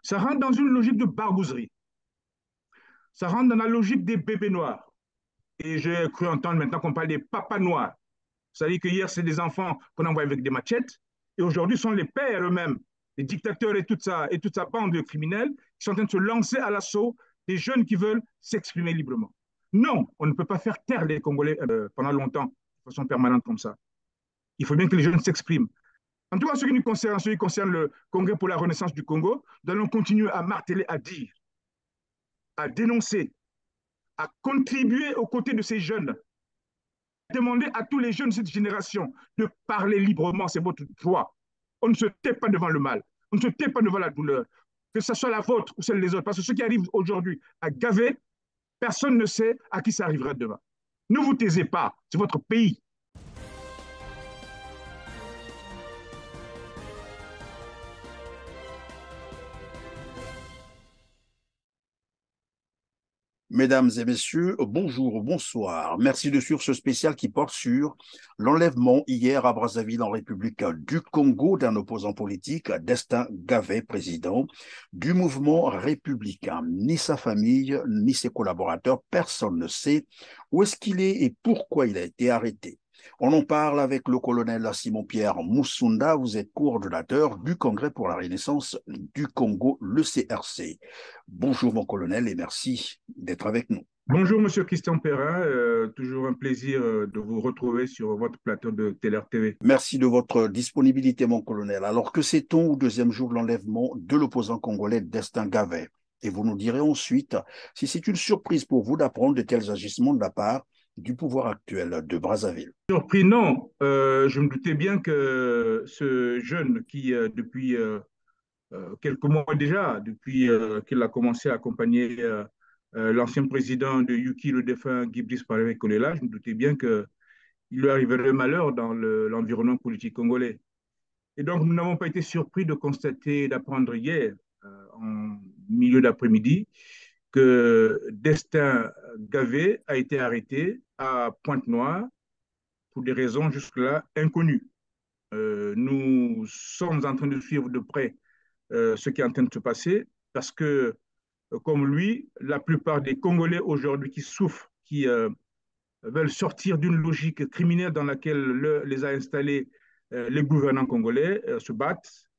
Ça rentre dans une logique de barbouzerie. Ça rentre dans la logique des bébés noirs. Et j'ai cru entendre maintenant qu'on parle des papas noirs. C'est-à-dire que hier, c'est des enfants qu'on envoie avec des machettes. Et aujourd'hui, ce sont les pères eux-mêmes, les dictateurs et toute sa bande de criminels qui sont en train de se lancer à l'assaut des jeunes qui veulent s'exprimer librement. Non, on ne peut pas faire taire les Congolais pendant longtemps, de façon permanente comme ça. Il faut bien que les jeunes s'expriment. En tout cas, ce qui concerne le Congrès pour la Renaissance du Congo, nous allons continuer à marteler, à dire, à dénoncer, à contribuer aux côtés de ces jeunes. Demandez à tous les jeunes de cette génération de parler librement, c'est votre droit. On ne se tait pas devant le mal, on ne se tait pas devant la douleur, que ce soit la vôtre ou celle des autres. Parce que ce qui arrive aujourd'hui à Gavé, personne ne sait à qui ça arrivera demain. Ne vous taisez pas, c'est votre pays. Mesdames et messieurs, bonjour, bonsoir. Merci de suivre ce spécial qui porte sur l'enlèvement hier à Brazzaville en République du Congo d'un opposant politique, Destin Gavet, président du mouvement républicain. Ni sa famille, ni ses collaborateurs, personne ne sait où est-ce qu'il est et pourquoi il a été arrêté. On en parle avec le colonel Simon-Pierre Moussunda, vous êtes coordonnateur du Congrès pour la Renaissance du Congo, le CRC. Bonjour mon colonel et merci d'être avec nous. Bonjour, Monsieur Christian Perrin. Toujours un plaisir de vous retrouver sur votre plateau de TLR TV. Merci de votre disponibilité, mon colonel. Alors que sait-on au deuxième jour de l'enlèvement de l'opposant congolais Destin Gavet? Et vous nous direz ensuite si c'est une surprise pour vous d'apprendre de tels agissements de la part du pouvoir actuel de Brazzaville. Surpris, non. Je me doutais bien que ce jeune qui, depuis quelques mois déjà, depuis qu'il a commencé à accompagner l'ancien président de Yuki, le défunt Guy Brice Paré Kolela, je me doutais bien qu'il lui arriverait malheur dans l'environnement politique congolais. Et donc, nous n'avons pas été surpris de constater, d'apprendre hier, en milieu d'après-midi, que Destin Gavé a été arrêté à Pointe-Noire pour des raisons jusque-là inconnues. Nous sommes en train de suivre de près ce qui est en train de se passer parce que, comme lui, la plupart des Congolais aujourd'hui qui souffrent, qui veulent sortir d'une logique criminelle dans laquelle les a installés les gouvernants congolais, se battent,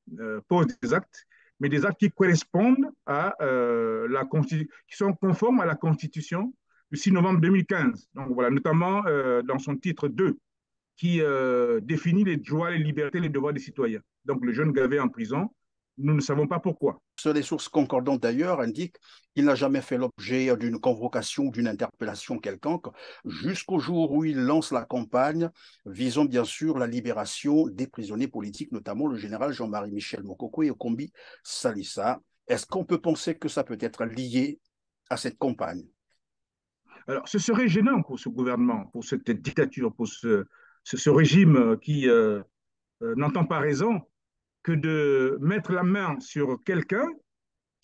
posent des actes, mais des actes qui correspondent à qui sont conformes à la Constitution du 6 novembre 2015. Donc voilà, notamment dans son titre 2, qui définit les droits, les libertés, les devoirs des citoyens. Donc le jeune Gavé en prison, nous ne savons pas pourquoi. Les sources concordantes d'ailleurs indiquent qu'il n'a jamais fait l'objet d'une convocation ou d'une interpellation quelconque jusqu'au jour où il lance la campagne visant bien sûr la libération des prisonniers politiques, notamment le général Jean-Marie Michel Mokoko et Okombi Salissa. Est-ce qu'on peut penser que ça peut être lié à cette campagne? Alors, ce serait gênant pour ce gouvernement, pour cette dictature, pour ce régime qui n'entend pas raison que de mettre la main sur quelqu'un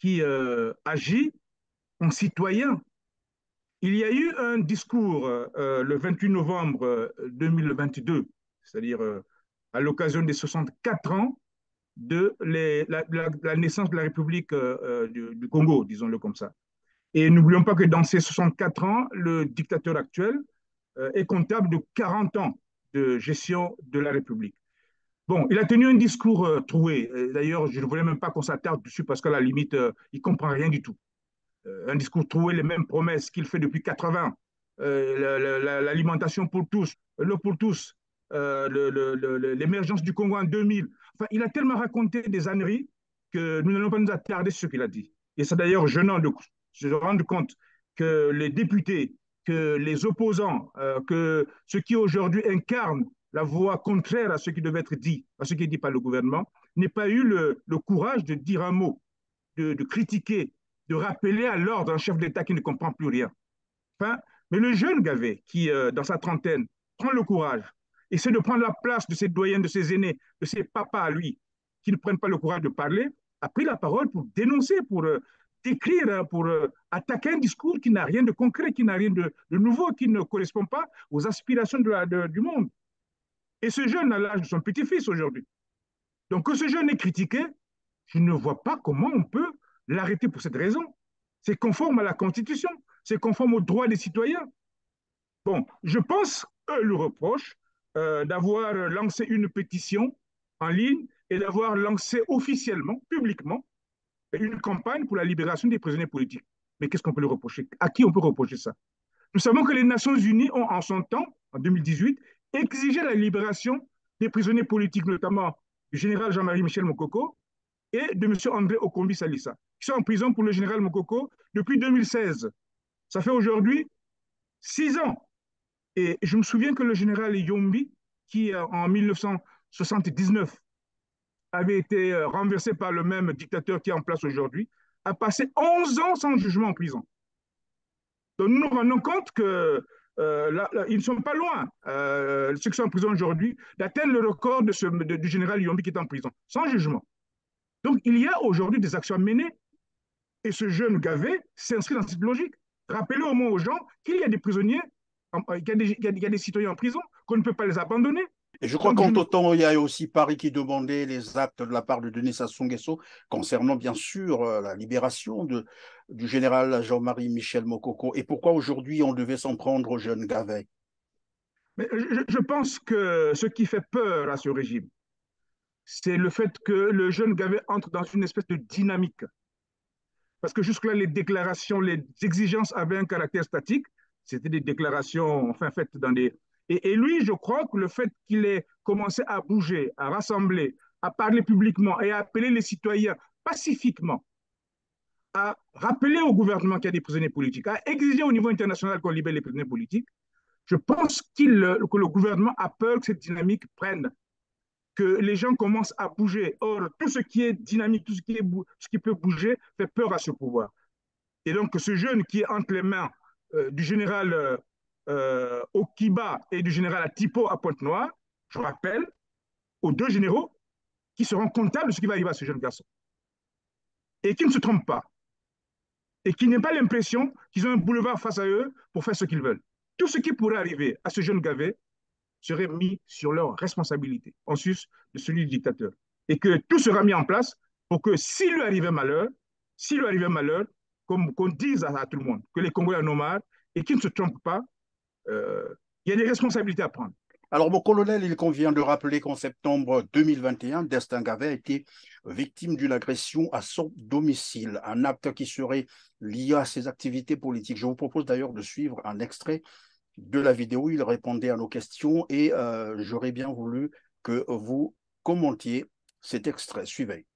qui agit en citoyen. Il y a eu un discours le 28 novembre 2022, c'est-à-dire à l'occasion des 64 ans de la naissance de la République du Congo, disons-le comme ça. Et n'oublions pas que dans ces 64 ans, le dictateur actuel est comptable de 40 ans de gestion de la République. Bon, il a tenu un discours troué. D'ailleurs, je ne voulais même pas qu'on s'attarde dessus parce qu'à la limite, il ne comprend rien du tout. Un discours troué, les mêmes promesses qu'il fait depuis 80. L'alimentation pour tous, l'eau pour tous, l'émergence du Congo en 2000. Enfin, il a tellement raconté des âneries que nous n'allons pas nous attarder sur ce qu'il a dit. Et c'est d'ailleurs gênant de se rendre compte que les députés, que les opposants, que ceux qui aujourd'hui incarnent la voix contraire à ce qui devait être dit, à ce qui est dit par le gouvernement, n'aient pas eu le courage de dire un mot, de critiquer, de rappeler à l'ordre un chef d'État qui ne comprend plus rien. Enfin, mais le jeune Gavet, qui, dans sa trentaine, prend le courage, essaie de prendre la place de ses doyens, de ses aînés, de ses papas à lui, qui ne prennent pas le courage de parler, a pris la parole pour dénoncer, pour décrire, pour attaquer un discours qui n'a rien de concret, qui n'a rien de nouveau, qui ne correspond pas aux aspirations du monde. Et ce jeune a l'âge de son petit-fils aujourd'hui. Donc que ce jeune est critiqué, je ne vois pas comment on peut l'arrêter pour cette raison. C'est conforme à la Constitution, c'est conforme aux droits des citoyens. Bon, je pense qu'eux le reprochent d'avoir lancé une pétition en ligne et d'avoir lancé officiellement, publiquement, une campagne pour la libération des prisonniers politiques. Mais qu'est-ce qu'on peut le reprocher? À qui on peut reprocher ça? Nous savons que les Nations Unies ont, en son temps, en 2018, exigé la libération des prisonniers politiques, notamment du général Jean-Marie Michel Mokoko et de M. André Okombi Salissa, qui sont en prison pour le général Mokoko depuis 2016. Ça fait aujourd'hui 6 ans. Et je me souviens que le général Yombi, qui en 1979 avait été renversé par le même dictateur qui est en place aujourd'hui, a passé 11 ans sans jugement en prison. Donc nous nous rendons compte que ils ne sont pas loin, ceux qui sont en prison aujourd'hui, d'atteindre le record du général Yombi qui est en prison, sans jugement. Donc il y a aujourd'hui des actions à mener. Et ce jeune Gavet s'inscrit dans cette logique. Rappelez au moins aux gens qu'il y a des prisonniers, qu'il y a des citoyens en prison, qu'on ne peut pas les abandonner. Et je crois qu'en temps, il y a aussi Paris qui demandait les actes de la part de Denis Sassou Nguesso concernant bien sûr la libération du général Jean-Marie Michel Mokoko. Et pourquoi aujourd'hui on devait s'en prendre au jeune Gavet? Mais je pense que ce qui fait peur à ce régime, c'est le fait que le jeune Gavet entre dans une espèce de dynamique. Parce que jusque-là, les déclarations, les exigences avaient un caractère statique. C'était des déclarations enfin, faites dans des... Et lui, je crois que le fait qu'il ait commencé à bouger, à rassembler, à parler publiquement et à appeler les citoyens pacifiquement, à rappeler au gouvernement qu'il y a des prisonniers politiques, à exiger au niveau international qu'on libère les prisonniers politiques, je pense que le gouvernement a peur que cette dynamique prenne, que les gens commencent à bouger. Or, tout ce qui est dynamique, ce qui peut bouger, fait peur à ce pouvoir. Et donc, ce jeune qui est entre les mains du général Okiba et du général Atipo à Pointe-Noire, je rappelle aux deux généraux qui seront comptables de ce qui va arriver à ce jeune garçon. Et qui ne se trompent pas. Et qui n'aient pas l'impression qu'ils ont un boulevard face à eux pour faire ce qu'ils veulent. Tout ce qui pourrait arriver à ce jeune Gavet serait mis sur leur responsabilité, en sus de celui du dictateur. Et que tout sera mis en place pour que s'il lui arrivait malheur, qu'on dise à tout le monde que les Congolais en ont marre et qu'ils ne se trompent pas, il y a des responsabilités à prendre. Alors, mon colonel, il convient de rappeler qu'en septembre 2021, Destin Gavet a été victime d'une agression à son domicile, un acte qui serait lié à ses activités politiques. Je vous propose d'ailleurs de suivre un extrait de la vidéo. Il répondait à nos questions et j'aurais bien voulu que vous commentiez cet extrait. Suivez.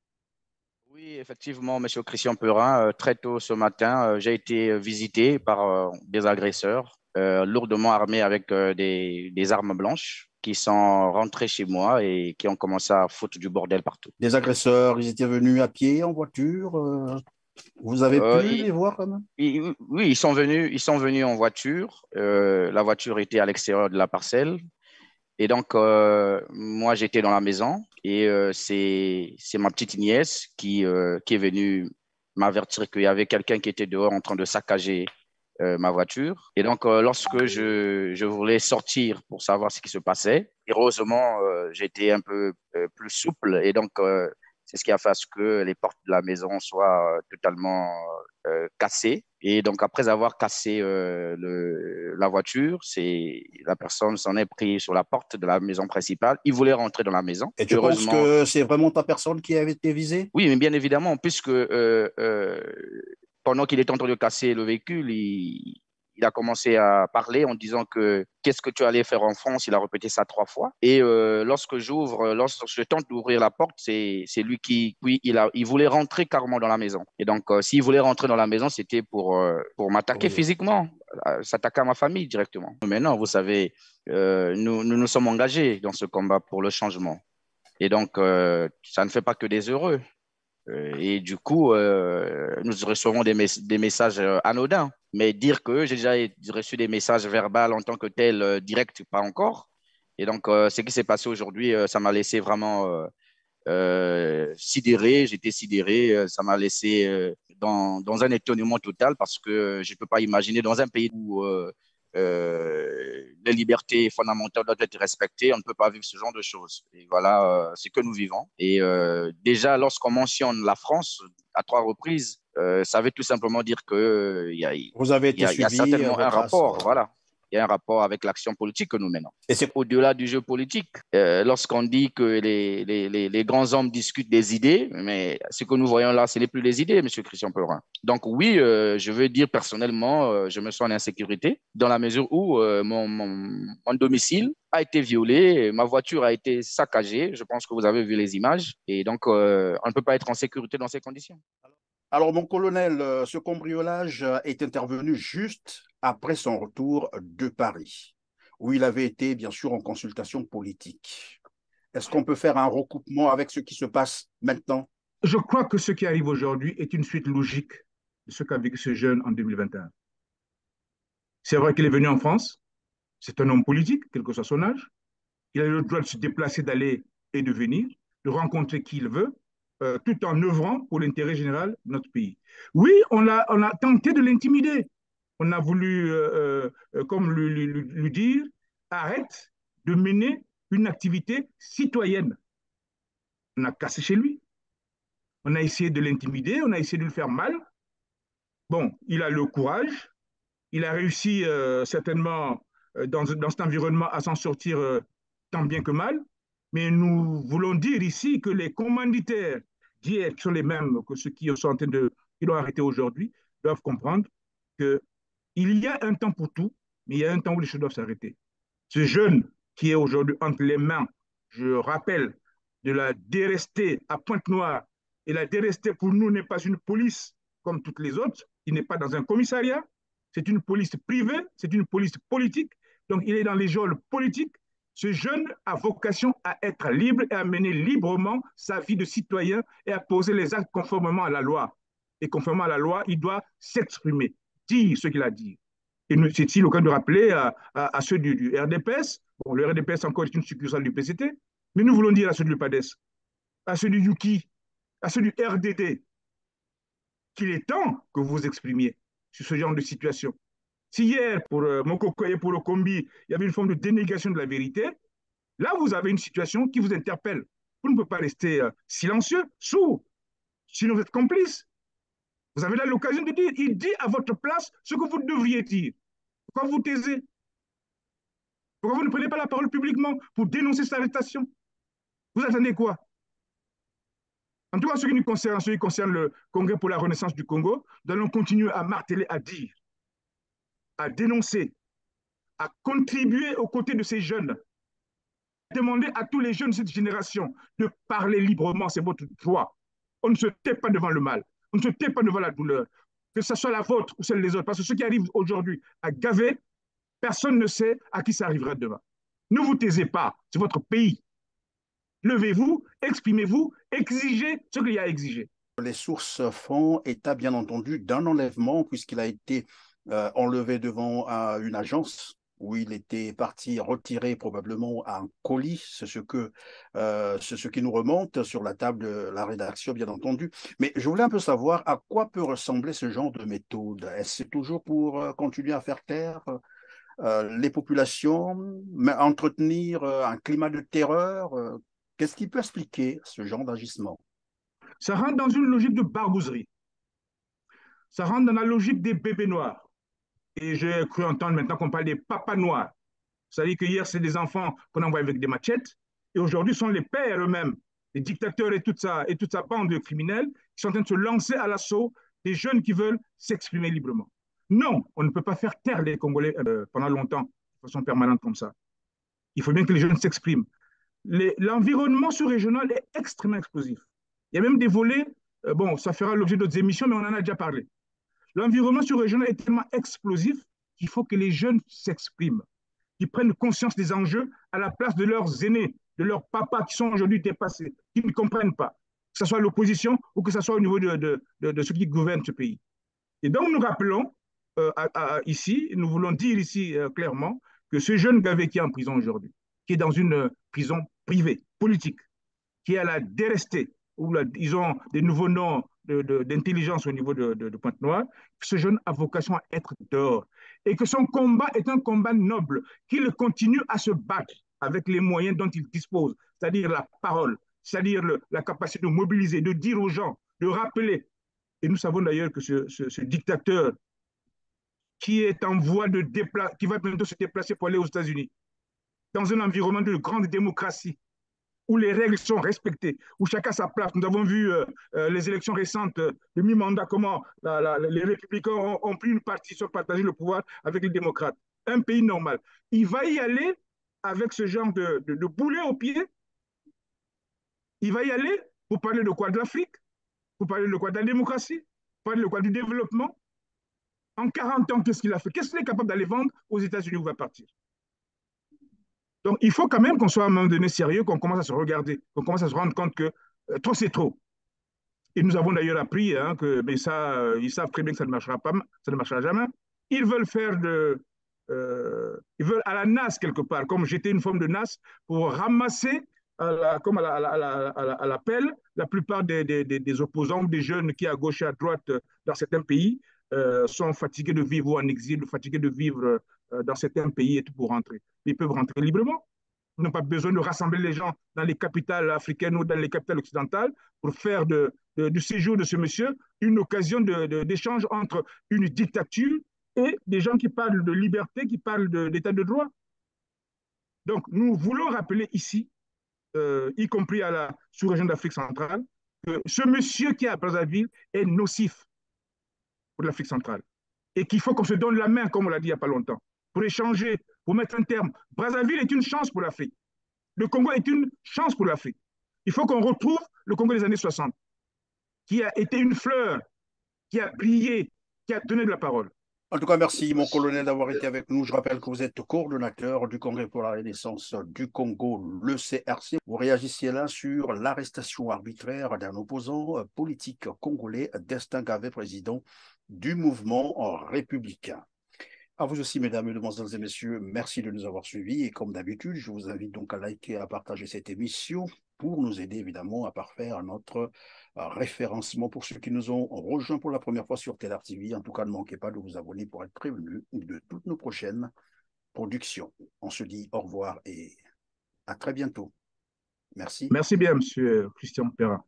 Oui, effectivement, Monsieur Christian Perin, très tôt ce matin, j'ai été visité par des agresseurs lourdement armés avec des armes blanches qui sont rentrés chez moi et qui ont commencé à foutre du bordel partout. Des agresseurs, ils étaient venus à pied, en voiture vous avez pu les voir quand même? Oui, ils sont venus en voiture. La voiture était à l'extérieur de la parcelle. Et donc, moi, j'étais dans la maison et c'est ma petite nièce qui est venue m'avertir qu'il y avait quelqu'un qui était dehors en train de saccager ma voiture. Et donc, lorsque je voulais sortir pour savoir ce qui se passait, heureusement, j'étais un peu plus souple. Et donc, c'est ce qui a fait à ce que les portes de la maison soient totalement cassées. Et donc, après avoir cassé la voiture, la personne s'en est pris sur la porte de la maison principale. Il voulait rentrer dans la maison. Et tu penses que c'est vraiment ta personne qui avait été visée? Oui, mais bien évidemment, puisque pendant qu'il était en train de casser le véhicule, il a commencé à parler en disant que qu'est-ce que tu allais faire en France. Il a répété ça 3 fois. Et lorsque je tente d'ouvrir la porte, c'est lui il voulait rentrer carrément dans la maison. Et donc, s'il voulait rentrer dans la maison, c'était pour m'attaquer physiquement, s'attaquer à ma famille directement. Maintenant, vous savez, nous sommes engagés dans ce combat pour le changement. Et donc, ça ne fait pas que des heureux. Et du coup, nous recevons des messages anodins. Mais dire que j'ai déjà reçu des messages verbaux en tant que tel, direct, pas encore. Et donc, ce qui s'est passé aujourd'hui, ça m'a laissé vraiment sidéré. J'étais sidéré. Ça m'a laissé dans un étonnement total parce que je ne peux pas imaginer dans un pays où les libertés fondamentales doivent être respectées. On ne peut pas vivre ce genre de choses. Et voilà ce que nous vivons. Et déjà, lorsqu'on mentionne la France à 3 reprises, ça veut tout simplement dire que Vous avez été il y a suivi, certainement un votre race. rapport. Voilà. Il y a un rapport avec l'action politique que nous menons. Et c'est Au-delà du jeu politique, lorsqu'on dit que les grands hommes discutent des idées, mais ce que nous voyons là, ce n'est plus les idées, M. Christian Pellerin. Donc oui, je veux dire personnellement, je me sens en insécurité dans la mesure où mon domicile a été violé, ma voiture a été saccagée. Je pense que vous avez vu les images. Et donc, on ne peut pas être en sécurité dans ces conditions. Alors, mon colonel, ce cambriolage est intervenu juste après son retour de Paris, où il avait été, bien sûr, en consultation politique. Est-ce qu'on peut faire un recoupement avec ce qui se passe maintenant? Je crois que ce qui arrive aujourd'hui est une suite logique de ce qu'a vécu ce jeune en 2021. C'est vrai qu'il est venu en France, c'est un homme politique, quel que soit son âge. Il a le droit de se déplacer, d'aller et de venir, de rencontrer qui il veut, tout en œuvrant pour l'intérêt général de notre pays. Oui, on a tenté de l'intimider. On a voulu, comme lui dire, arrête de mener une activité citoyenne. On a cassé chez lui. On a essayé de l'intimider, on a essayé de le faire mal. Bon, il a le courage, il a réussi certainement dans cet environnement à s'en sortir tant bien que mal. Mais nous voulons dire ici que les commanditaires d'hier, qui sont les mêmes que ceux qui sont en train qui l'ont arrêté aujourd'hui, doivent comprendre qu'il y a un temps pour tout, mais il y a un temps où les choses doivent s'arrêter. Ce jeune qui est aujourd'hui entre les mains, je rappelle, de la DRST à Pointe-Noire, et la DRST pour nous n'est pas une police comme toutes les autres, il n'est pas dans un commissariat, c'est une police privée, c'est une police politique, donc il est dans les geôles politiques. Ce jeune a vocation à être libre et à mener librement sa vie de citoyen et à poser les actes conformément à la loi. Et conformément à la loi, il doit s'exprimer, dire ce qu'il a dit. Et c'est ici l'occasion de rappeler à ceux du RDPS, bon, le RDPS encore est une succursale du PCT, mais nous voulons dire à ceux du PADES, à ceux du Yuki, à ceux du RDD, qu'il est temps que vous vous exprimiez sur ce genre de situation. Si hier, pour Mokoko et pour le Combi, il y avait une forme de dénégation de la vérité, là, vous avez une situation qui vous interpelle. Vous ne pouvez pas rester silencieux, sourd, sinon vous êtes complice. Vous avez là l'occasion de dire, il dit à votre place ce que vous devriez dire. Pourquoi vous taisez? Pourquoi vous ne prenez pas la parole publiquement pour dénoncer cette arrestation? Vous attendez quoi? En tout cas, ce qui nous concerne, ce qui concerne le Congrès pour la Renaissance du Congo, nous allons continuer à marteler, à dire, à dénoncer, à contribuer aux côtés de ces jeunes. Demandez à tous les jeunes de cette génération de parler librement, c'est votre droit. On ne se tait pas devant le mal, on ne se tait pas devant la douleur, que ce soit la vôtre ou celle des autres, parce que ce qui arrive aujourd'hui à Gavé, personne ne sait à qui ça arrivera demain. Ne vous taisez pas, c'est votre pays. Levez-vous, exprimez-vous, exigez ce qu'il y a à exiger. Les sources font état, bien entendu, d'un enlèvement, puisqu'il a été enlevé devant une agence où il était parti retirer probablement un colis. C'est ce qui nous remonte sur la table de la rédaction, bien entendu. Mais je voulais un peu savoir à quoi peut ressembler ce genre de méthode. Est-ce toujours pour continuer à faire taire les populations, mais entretenir un climat de terreur? Qu'est-ce qui peut expliquer ce genre d'agissement? Ça rentre dans une logique de barbouzerie. Ça rentre dans la logique des bébés noirs. Et j'ai cru entendre maintenant qu'on parle des papas noirs. C'est-à-dire que hier, c'est des enfants qu'on envoie avec des machettes, et aujourd'hui, ce sont les pères eux-mêmes, les dictateurs et toute sa bande de criminels qui sont en train de se lancer à l'assaut des jeunes qui veulent s'exprimer librement. Non, on ne peut pas faire taire les Congolais pendant longtemps, de façon permanente comme ça. Il faut bien que les jeunes s'expriment. L'environnement sous-régional est extrêmement explosif. Il y a même des volets, bon, ça fera l'objet d'autres émissions, mais on en a déjà parlé. L'environnement sous-régional est tellement explosif qu'il faut que les jeunes s'expriment, qu'ils prennent conscience des enjeux à la place de leurs aînés, de leurs papas qui sont aujourd'hui dépassés, qui ne comprennent pas, que ce soit l'opposition ou que ce soit au niveau de ceux qui gouvernent ce pays. Et donc, nous rappelons ici, nous voulons dire ici clairement que ce jeune Gavé qui est en prison aujourd'hui, qui est dans une prison privée, politique, qui est à la DRST, où ils ont des nouveaux noms d'intelligence au niveau de Pointe-Noire, ce jeune a vocation à être dehors. Et que son combat est un combat noble, qu'il continue à se battre avec les moyens dont il dispose, c'est-à-dire la parole, c'est-à-dire la capacité de mobiliser, de dire aux gens, de rappeler. Et nous savons d'ailleurs que ce dictateur qui est en voie de déplacer, qui va bientôt se déplacer pour aller aux États-Unis, dans un environnement de grande démocratie, où les règles sont respectées, où chacun a sa place. Nous avons vu les élections récentes de mi-mandat, comment les républicains ont pris une partie, sont partagé le pouvoir avec les démocrates. Un pays normal. Il va y aller avec ce genre de boulet au pied. Il va y aller pour parler de quoi? De l'Afrique, pour parler de quoi? De la démocratie, pour parler de quoi? Du développement. En 40 ans, qu'est-ce qu'il a fait? Qu'est-ce qu'il est capable d'aller vendre aux États-Unis où il va partir? Donc, il faut quand même qu'on soit à un moment donné sérieux, qu'on commence à se regarder, qu'on commence à se rendre compte que trop, c'est trop. Et nous avons d'ailleurs appris que, mais ça, ils savent très bien que ça ne marchera pas, ça ne marchera jamais. Ils veulent faire ils veulent à la NAS quelque part, comme j'étais une forme de NAS, pour ramasser comme à la pelle la plupart des opposants, des jeunes qui à gauche et à droite dans certains pays sont fatigués de vivre en exil, fatigués de vivre dans certains pays et tout pour rentrer. Ils peuvent rentrer librement. Ils n'ont pas besoin de rassembler les gens dans les capitales africaines ou dans les capitales occidentales pour faire du séjour de ce monsieur une occasion d'échange entre une dictature et des gens qui parlent de liberté, qui parlent d'état de droit. Donc, nous voulons rappeler ici, y compris à la sous-région d'Afrique centrale, que ce monsieur qui est à Brazzaville est nocif pour l'Afrique centrale et qu'il faut qu'on se donne la main, comme on l'a dit il n'y a pas longtemps, pour échanger, pour mettre un terme. Brazzaville est une chance pour l'Afrique. Le Congo est une chance pour l'Afrique. Il faut qu'on retrouve le Congo des années 60, qui a été une fleur, qui a brillé, qui a donné de la parole. En tout cas, merci, mon colonel, d'avoir été avec nous. Je rappelle que vous êtes coordonnateur du Congrès pour la Renaissance du Congo, le CRC. Vous réagissiez là sur l'arrestation arbitraire d'un opposant politique congolais, Destin Gavet, président du mouvement républicain. À vous aussi, mesdames, mesdemoiselles et messieurs, merci de nous avoir suivis. Et comme d'habitude, je vous invite donc à liker et à partager cette émission pour nous aider évidemment à parfaire notre référencement. Pour ceux qui nous ont rejoints pour la première fois sur Telar TV, en tout cas, ne manquez pas de vous abonner pour être prévenus de toutes nos prochaines productions. On se dit au revoir et à très bientôt. Merci. Merci bien, monsieur Christian Perrin.